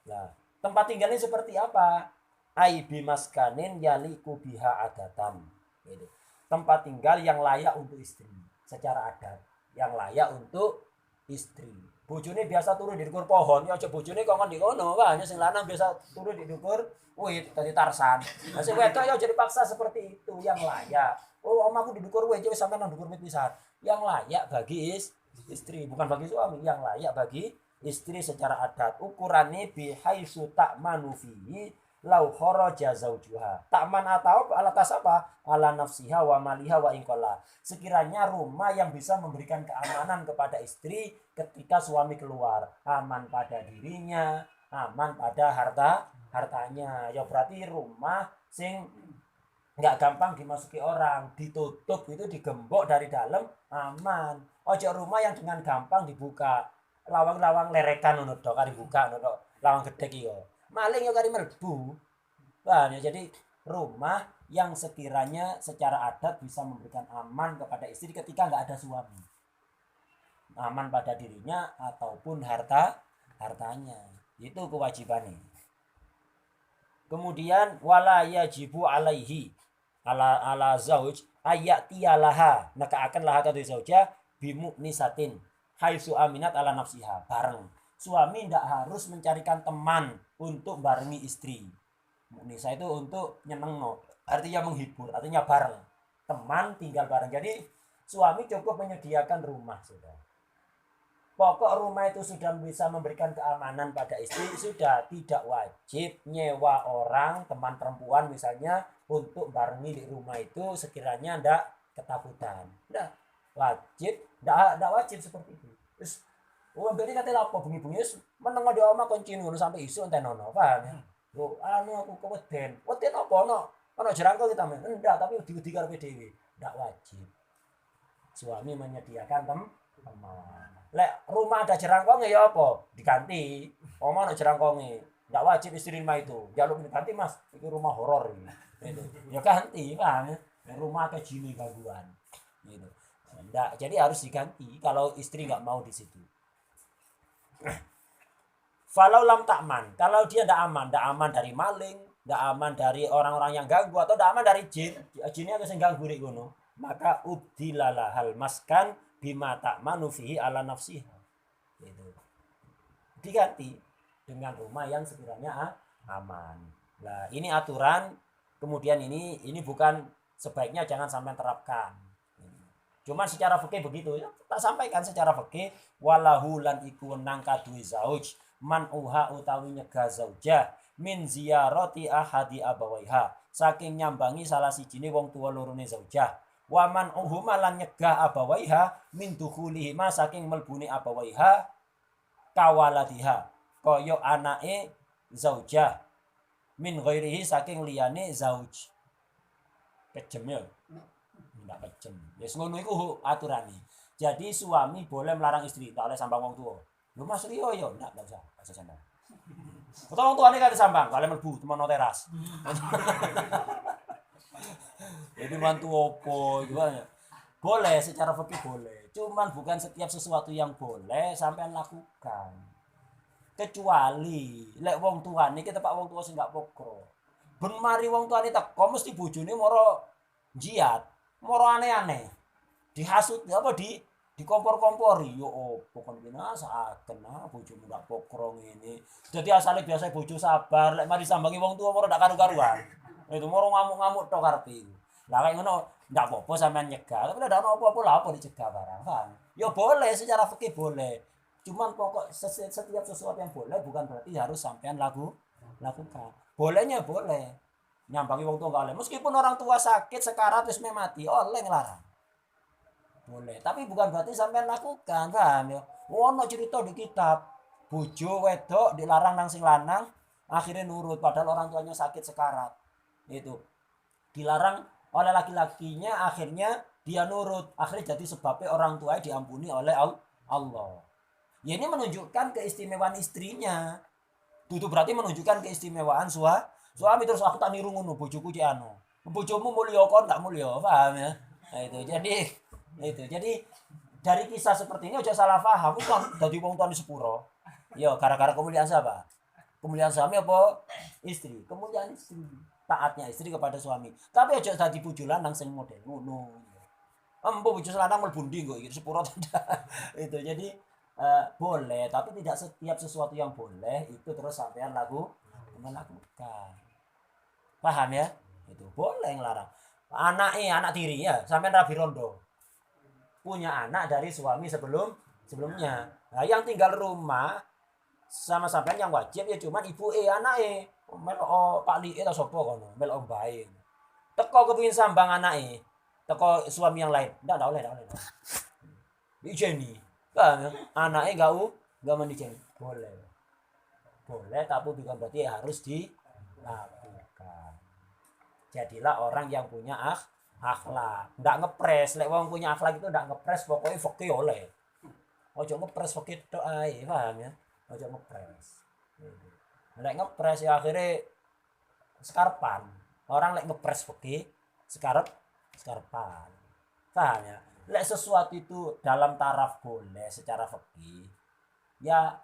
Nah, tempat tinggalnya seperti apa? Ai bimaskanin yaliku biha adatan. Gitu. Tempat tinggal yang layak untuk istri secara adat, yang layak untuk istri. Bojone biasa turun di dukur pohon, ya aja bojone kok ngendi ngono, hanya sing lanang biasa turun di dukur wit tadi Tarsan. Nah sing wedok ya jadi paksa seperti itu yang layak. Oh, omaku di dukur wit, wis sampean nang dukur wit pisan. Yang layak bagi istri, bukan bagi suami, yang layak bagi istri secara adat. Ukurannya bihaitsu ta'manu fihi lau kharaja zaujuha. Ta'man atau alatas apa? Ala nafsiha wa maliha wa inqalla. Sekiranya rumah yang bisa memberikan keamanan kepada istri ketika suami keluar, aman pada dirinya, aman pada hartanya. Ya berarti rumah sing enggak gampang dimasuki orang, ditutup itu, digembok dari dalam, aman. Ojo rumah yang dengan gampang dibuka. Lawang-lawang lerekan ngono tok kari buka ngono tok. Lawang gedhe iki yo. Maling yo kari mlebu. Nah, jadi rumah yang sekiranya secara adat bisa memberikan aman kepada istri ketika nggak ada suami. Aman pada dirinya ataupun hartanya. Itu kewajibannya. Kemudian wala yajibu alaihi. ala zauj ayatialaha naka akan laha kadu zauja bimuknisatin haitsu aminat ala nafsiha bareng. Suami tidak harus mencarikan teman untuk barengi istri. Muknisa itu untuk nyenengno, artinya menghibur, artinya bareng. Teman tinggal bareng. Jadi suami cukup menyediakan rumah sudah. Pokok rumah itu sudah bisa memberikan keamanan pada istri, sudah tidak wajib nyewa orang, teman perempuan misalnya, untuk barengi di rumah itu sekiranya ndak ketakutan. Ndak wajib, ndak wajib seperti itu. Terus, berarti kata apa bunyi-bunyi meneng di omah kunci ngono sampai isu enten ono, paham ya? Lho, aku keweden. Weden apa ono jerangkau kita men. Ndak, tapi udi-udi karepe dhewe. Ndak wajib. Suami menyediakan teman. Lek rumah ada jerangkonge ya apa? Diganti. Omah ada jerangkonge. Enggak wajib istri rumah itu. Jaluk diganti Mas, itu rumah horor ini. Gitu. Ya ganti, paham ya? Rumah ke jini gangguan. Gitu. Enggak, jadi harus diganti kalau istri enggak mau di situ. Falau lam takman, kalau dia enggak aman dari maling, enggak aman dari orang-orang yang ganggu atau enggak aman dari jin. Jinnya itu sing ganggu rek ngono. Maka ubdilala hal maskan bima ta'manu fihi ala nafsiha. Gitu. Diganti dengan rumah yang sekiranya aman. Nah, ini aturan, kemudian ini bukan sebaiknya jangan sampai terapkan. Cuman secara fikih begitu ya, tak sampaikan secara fikih walahu lan iku nang kadui zauj man uha utawi nyegah zaujah min ziyarati ahadi abawaiha saking nyambangi salah sijine wong tuwa lorone zaujah. Waman uhuma lan nyegah abawaiha min dukhulihima saking melbuni abawaiha kawaladiha kaya anake zaujah min ghairihi saking liyane zauj. Kejem ya? Enggak kejem. Wis ngono iku aturane. Jadi suami boleh melarang istri, tak oleh sambang wong tuwa. Lho Mas Rio ya, enggak usah sambang. Utawa wong tuane kan sambang, kalau mlebu temen teras. Jadi mantu opo gimana? Boleh secara fikih boleh. Cuman bukan setiap sesuatu yang boleh sampean lakukan. Kecuali lek wong tuane kita pak wong tua sing gak pokro. Ben mari wong tuane teko mesti bojone moro jiat, moro aneh-aneh. Dihasut apa di kompor-kompori yo opo kon binasaaken bojomu gak pokro ngene. Dadi asale biasa bojo sabar lek mari sambangi wong tua moro ndak karu-karuan. Itu moro ngamuk-ngamuk tok karepe. Lah kayak ngono ndak apa-apa sampean nyegah, tapi ndak ono apa-apa lah apa dicegah barang kan. Ya boleh secara fikih boleh. Cuman pokok setiap sesuatu yang boleh bukan berarti harus sampean lakukan. Bolehnya boleh. Nyambangi wong tua enggak oleh. Meskipun orang tua sakit sekarat wis mati, oleh nglarang. Boleh, tapi bukan berarti sampean lakukan, paham ya? Ono cerita di kitab, bojo wedok dilarang nang sing lanang, akhirnya nurut padahal orang tuanya sakit sekarat. Itu dilarang oleh laki-lakinya, akhirnya dia nurut, akhirnya jadi sebabnya orang tuanya diampuni oleh Allah. Ya ini menunjukkan keistimewaan istrinya. Itu berarti menunjukkan keistimewaan suami terus aku tak niru ngono bojoku cek anu. Bojomu mulya kon tak mulya, paham ya? Nah, itu jadi dari kisah seperti ini aja salah paham kan dadi wong tuane sepuro. Ya gara-gara kemuliaan siapa? Kemuliaan suami apa istri? Kemuliaan istri. Taatnya istri kepada suami. Tapi aja dadi bojo lanang sing model ngono. Empo bojo lanang mlebu ndi kok iki sepuro tidak. Itu jadi boleh, tapi tidak setiap sesuatu yang boleh itu terus sampean melakukan. Paham ya? Itu boleh ngelarang. Anak tiri ya, sampean rabi rondo. Punya anak dari suami sebelumnya. Nah, yang tinggal rumah sama sampean yang wajib ya cuman ibu anake. Melok Pak Li ta sapa kono, melok mbae. Teko kepengin sambang anake, teko suami yang lain. Ndak oleh. Dijeni. Kan anake enggak mendijeni. Boleh. Boleh tapi bukan berarti harus dilakukan. Jadilah orang yang punya akhlak. Ndak ngepres. Lek wong punya akhlak itu ndak ngepres, pokoknya fikih oleh. Ojo ngepres fikih tok ae, paham ya? Ojo ngepres. Lek ngepres ya akhirnya sekarpan. Orang lek ngepres fikih sekarpan. Paham ya? Lek sesuatu itu dalam taraf boleh secara fikih, ya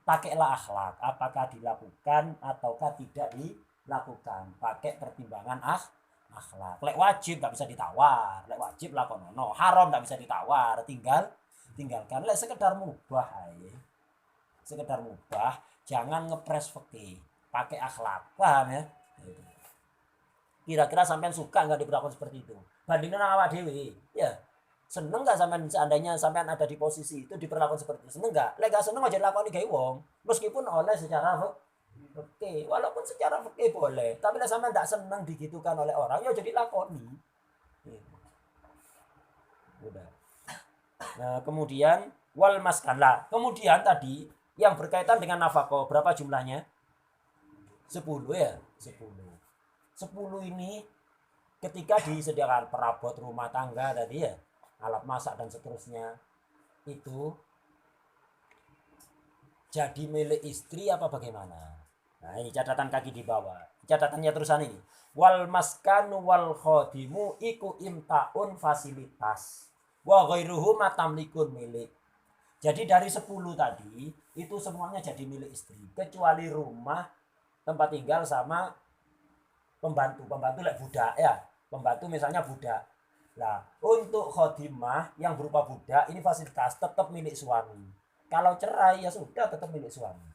pakailah akhlak. Apakah dilakukan ataukah tidak dilakukan? Pakai pertimbangan akhlak. Lek wajib nggak bisa ditawar, lek wajib lakonono, haram nggak bisa ditawar, tinggalkan. Lek sekedar mubah aja, sekedar mubah, jangan ngepres fikih, pakai akhlak, paham ya? Kira-kira sampean suka nggak diperlakukan seperti itu? Bandingkan awak dewi, ya seneng nggak sampean seandainya sampean ada di posisi itu diperlakukan seperti itu? Seneng nggak? Lek gak seneng aja lakoni gawe wong, meskipun oleh secara fikih, walaupun secara fikih boleh, tapi lek sampean nggak seneng digitukan oleh orang, ya jadi lakoni. Udah. Nah, kemudian wal maskan lah. Kemudian tadi yang berkaitan dengan nafkah, berapa jumlahnya? 10 ya, 10. 10 ini ketika disediakan perabot rumah tangga tadi ya, alat masak dan seterusnya, itu jadi milik istri apa bagaimana? Nah, ini catatan kaki di bawah. Catatannya terusan ini. Wal maskanu wal khodimu iku imtaun fasilitas. Wa ghairuhu matamlikun milik. Jadi dari 10 tadi itu semuanya jadi milik istri, kecuali rumah tempat tinggal sama pembantu lek budak ya, pembantu misalnya budak. Nah, untuk khodimah yang berupa budak ini fasilitas tetap milik suami. Kalau cerai ya sudah tetap milik suami.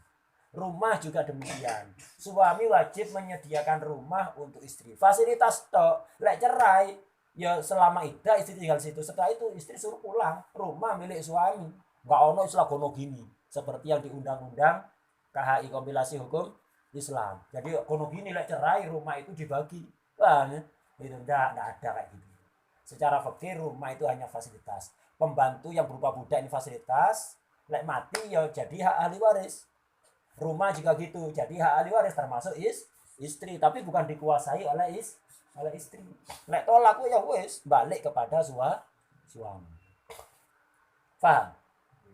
Rumah juga demikian. Suami wajib menyediakan rumah untuk istri. Fasilitas tok. Lek cerai ya selama iddah istri tinggal situ. Setelah itu istri suruh pulang. Rumah milik suami. Enggak ono istilah gono gini. Seperti yang di undang-undang KHI kompilasi hukum Islam. Jadi kono gini lek cerai rumah itu dibagi. Wah, itu enggak ada kayak gitu. Secara fikih rumah itu hanya fasilitas. Pembantu yang berupa budak ini fasilitas. Lek mati ya jadi hak ahli waris. Rumah juga gitu. Jadi hak ahli waris termasuk istri, tapi bukan dikuasai oleh istri. Lek tolak ya wis balik kepada suami. Paham?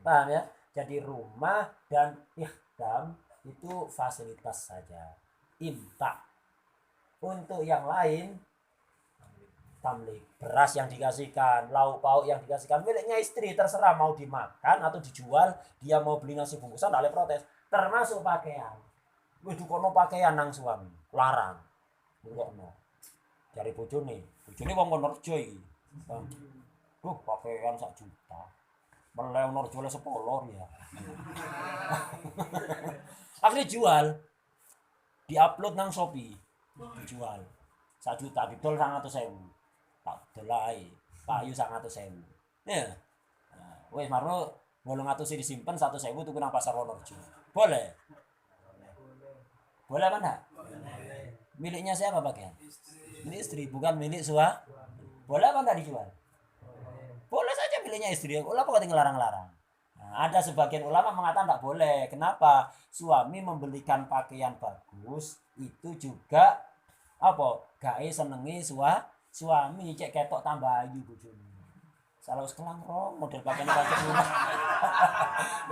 Paham ya? Jadi rumah dan ikhdam itu fasilitas saja. Imta. Untuk yang lain tamlik, beras yang dikasihkan, lauk pauk yang dikasihkan miliknya istri, terserah mau dimakan atau dijual, dia mau beli nasi bungkusan tidak boleh protes. Termasuk pakaian. Wis dukono pakaian nang suami, larang. Dukono. Dari bojone wong Wonorejo iki. Duh, pakaian 1 juta. Meleh Wonorejo 10 ya. Akhirnya jual, diupload nang Shopee, dijual 1 juta, didol 100.000, tak delai, payu 100.000, ya, wes marno 800 disimpan 100.000 tuku nang pasar Wonorejo, boleh apa enggak? Miliknya siapa pakaian? Milik istri, bukan milik suami. Boleh apa enggak dijual? Boleh saja miliknya istri, ulama kok ngelarang-larang. Ada sebagian ulama mengatakan tidak boleh. Kenapa? Suami membelikan pakaian bagus itu juga apa? Gawe senengi suami cek ketok tambah ayu bojone. Salah sekelang rong model pakaian rumah.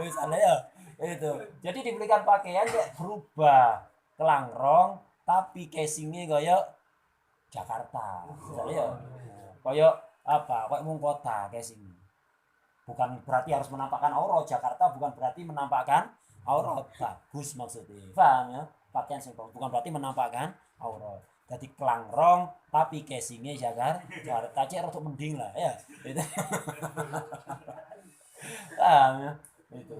Misalnya ya itu. Jadi dibelikan pakaian kayak berubah kelangrong tapi casingnya kayak Jakarta. Misalnya ya kayak apa? Kayak mung kota casing. Bukan berarti harus menampakkan aurat. Jakarta bukan berarti menampakkan aurat. Bagus maksudnya. Paham ya? Pakaian sing bukan berarti menampakkan aurat. Jadi kelangrong tapi casingnya Jakarta. Cek rada mending lah ya. Itu. Paham ya? Itu.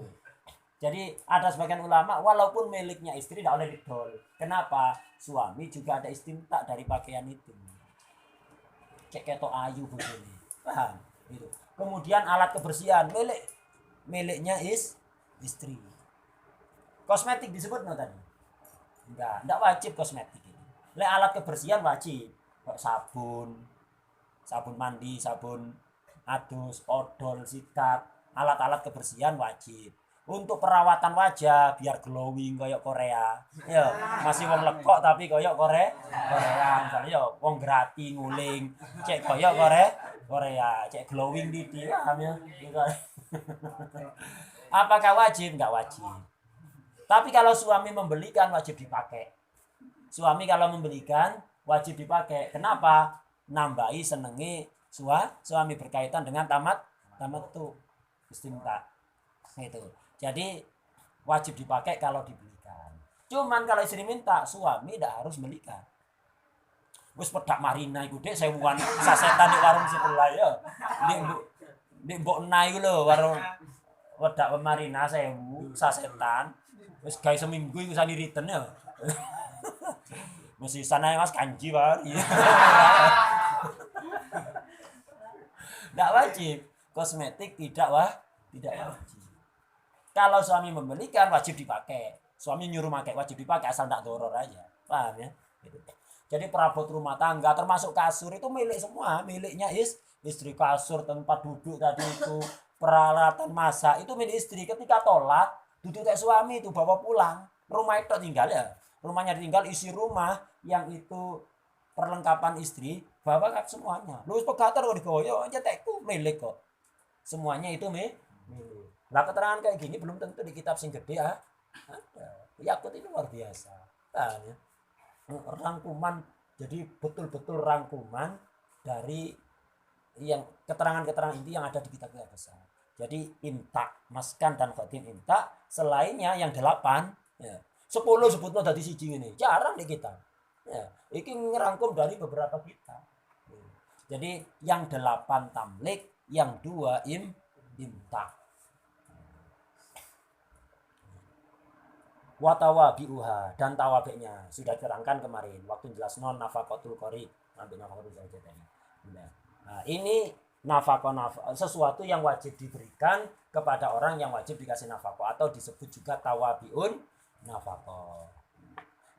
Jadi ada sebagian ulama walaupun miliknya istri tidak boleh didol. Kenapa? Suami juga ada istimta dari pakaian itu. Cek ketok ayu begini. Paham? Itu. Kemudian alat kebersihan miliknya istri. Kosmetik disebut no tadi? Enggak wajib kosmetik ini. Lek alat kebersihan wajib. Sabun mandi, sabun adus, odol, sikat, alat-alat kebersihan wajib. Untuk perawatan wajah biar glowing kayak Korea. Ya, masih wong lekok tapi kayak Korea. Misalnya ya wong grati nguling, cek kayak Korea, cek glowing di paham ya. Apakah wajib? Enggak wajib. Tapi kalau suami membelikan wajib dipakai. Suami kalau membelikan wajib dipakai. Kenapa? Nambahi senengi suami berkaitan dengan tamat tuh istimta. Itu. Jadi wajib dipakai kalau dibelikan. Cuman kalau istri minta, suami tidak harus belikan. Wis pedak marina iku Dik 1000-an sasetan di warung sebelah ya. Dik mbok nah iku lho warung wedak marina 1000 sasetan. Wis gawe seminggu iku sani return ya. Mesti sana Mas kanji Pak. Enggak wajib. Kosmetik tidak wajib. Kalau suami membelikan wajib dipakai. Suami nyuruh pakai wajib dipakai asal enggak doror aja. Paham ya? Gitu. Jadi perabot rumah tangga termasuk kasur itu milik semua, miliknya istri. Kasur, tempat duduk tadi itu, peralatan masak itu milik istri. Ketika tolak, duduk kayak suami itu bawa pulang. Rumah itu tinggal ya. Rumahnya ditinggal, isi rumah yang itu perlengkapan istri bawa semuanya. Lu pegater kok digoyo aja tekku milik kok. Semuanya itu milik. Lah keterangan kayak gini belum tentu di kitab sing gede ya. Ada. Yakut itu luar biasa. Nah, ya. Rangkuman, jadi betul-betul rangkuman dari yang keterangan-keterangan inti yang ada di kitab-kitab besar. Jadi imta, maskan dan khotim imta, selainnya yang 8 ya. 10 sebutno dadi siji ngene. Jarang di kitab. Ya, iki ngerangkum dari beberapa kitab. Jadi yang 8 tamlik, yang 2 imta. Watawabi'uha dan tawabiknya sudah diterangkan kemarin waktu jelas non nafaqatul qori ambil nafaqatul saja tadi. Nah, ini nafaqah sesuatu yang wajib diberikan kepada orang yang wajib dikasih nafaqah atau disebut juga tawabiun nafaqah.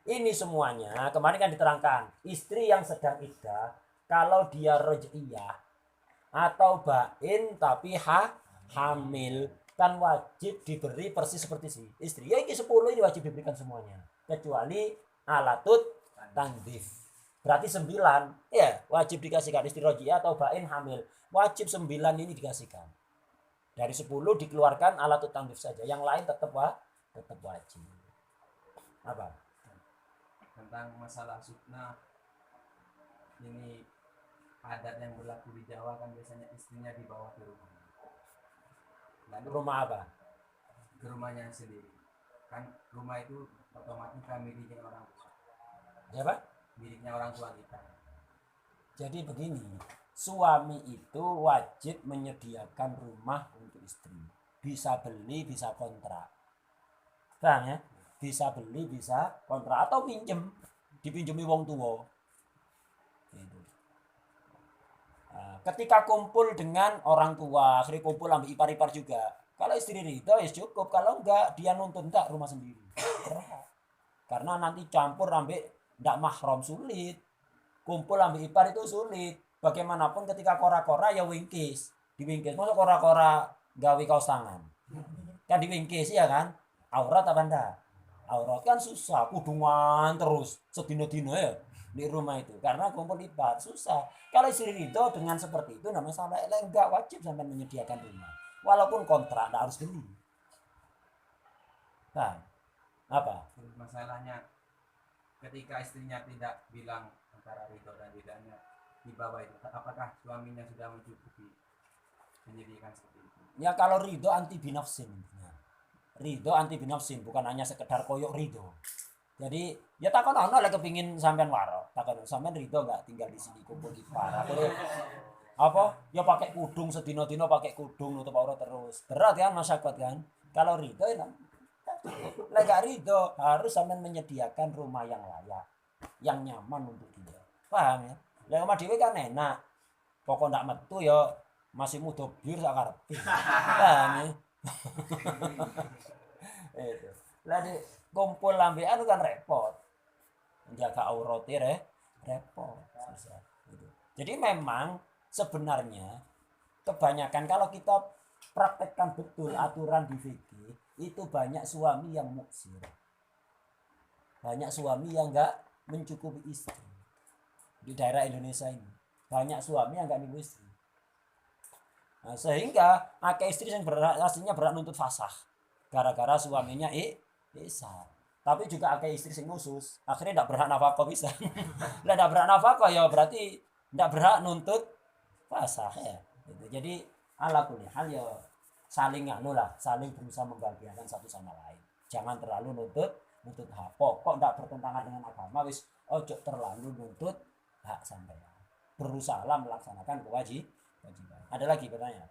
Ini semuanya kemarin kan diterangkan istri yang sedang iddah kalau dia raj'iyah atau bain tapi hamil kan wajib diberi persis seperti si istri. Ya ini 10 ini wajib diberikan semuanya. Kecuali alatut tandif. Berarti 9 ya wajib dikasihkan istri raj'iyah atau bain hamil. Wajib 9 ini dikasihkan. Dari 10 dikeluarkan alatut tandif saja. Yang lain tetap wajib. Apa? Tentang masalah sunnah ini adat yang berlaku di Jawa kan biasanya istrinya dibawa ke rumah. Lalu Rumah apa? ke rumahnya sendiri. Kan rumah itu otomatis kan miliknya orang tua. Siapa? Miliknya orang tua kita. Jadi begini, suami itu wajib menyediakan rumah untuk istri. Bisa beli, bisa kontrak. Paham ya? Bisa beli, bisa kontrak atau pinjem, dipinjemi wong tua. Gitu. Nah, ketika kumpul dengan orang tua, akhirnya kumpul ambil ipar-ipar juga. Kalau istri ridho ya cukup, kalau enggak dia nuntut enggak rumah sendiri. Karena nanti campur ambil enggak mahram sulit. Kumpul ambil ipar itu sulit. Bagaimanapun ketika kora-kora ya wingkis. Diwingkis, masa kora-kora gawe kaos tangan. Kan diwingkis ya kan? Aurat apa enggak? Aurat kan susah, kudungan terus sedino-dino ya di rumah itu karena kumpul ipar susah. Kalau istri ridho dengan seperti itu namanya salah, enggak wajib sampai menyediakan rumah walaupun kontrak enggak harus beli. Nah, apa? Masalahnya ketika istrinya tidak bilang antara ridho dan tidaknya di bawah itu, apakah suaminya sudah mencukupi menyediakan seperti itu? Ya kalau ridho anti binafsin. Ridho anti binafsin bukan hanya sekedar koyok ridho. Jadi ya takon ono lek kepingin sampean waro, takon sampean ridho enggak tinggal di sini kumpul ipar. Apa? Ya pakai kudung sedino-dino pakai kudung nutup aurat terus. Berat kan masyarakat kan? Kalau ridho ya lek gak ridho harus sampean menyediakan rumah yang layak, yang nyaman untuk dia. Paham ya? Lek omah dhewe kan enak. Pokok ndak metu ya masih muda bir sak karepe. Paham ya? Itu. Lah di kumpul lambean kan repot. Menjaga auratnya repot. Susah. Gitu. Jadi memang sebenarnya kebanyakan kalau kita praktekkan betul aturan di fikih itu banyak suami yang muksir. Banyak suami yang enggak mencukupi istri. Di daerah Indonesia ini banyak suami yang enggak mencukupi istri. Nah, sehingga akeh istri yang aslinya berat nuntut fasah gara-gara suaminya isar. Tapi juga akeh istri sing khusus akhirnya ndak berhak nafkah bisa. Lah ndak berhak nafkah ya berarti ndak berhak nuntut fasah ya. Gitu. Jadi ala kulli hal ya saling saling berusaha membahagiakan satu sama lain. Jangan terlalu nuntut hak. Pokok ndak bertentangan dengan agama wis ojo terlalu nuntut hak sampean. Berusaha melaksanakan kewajiban. Ada lagi pertanyaan?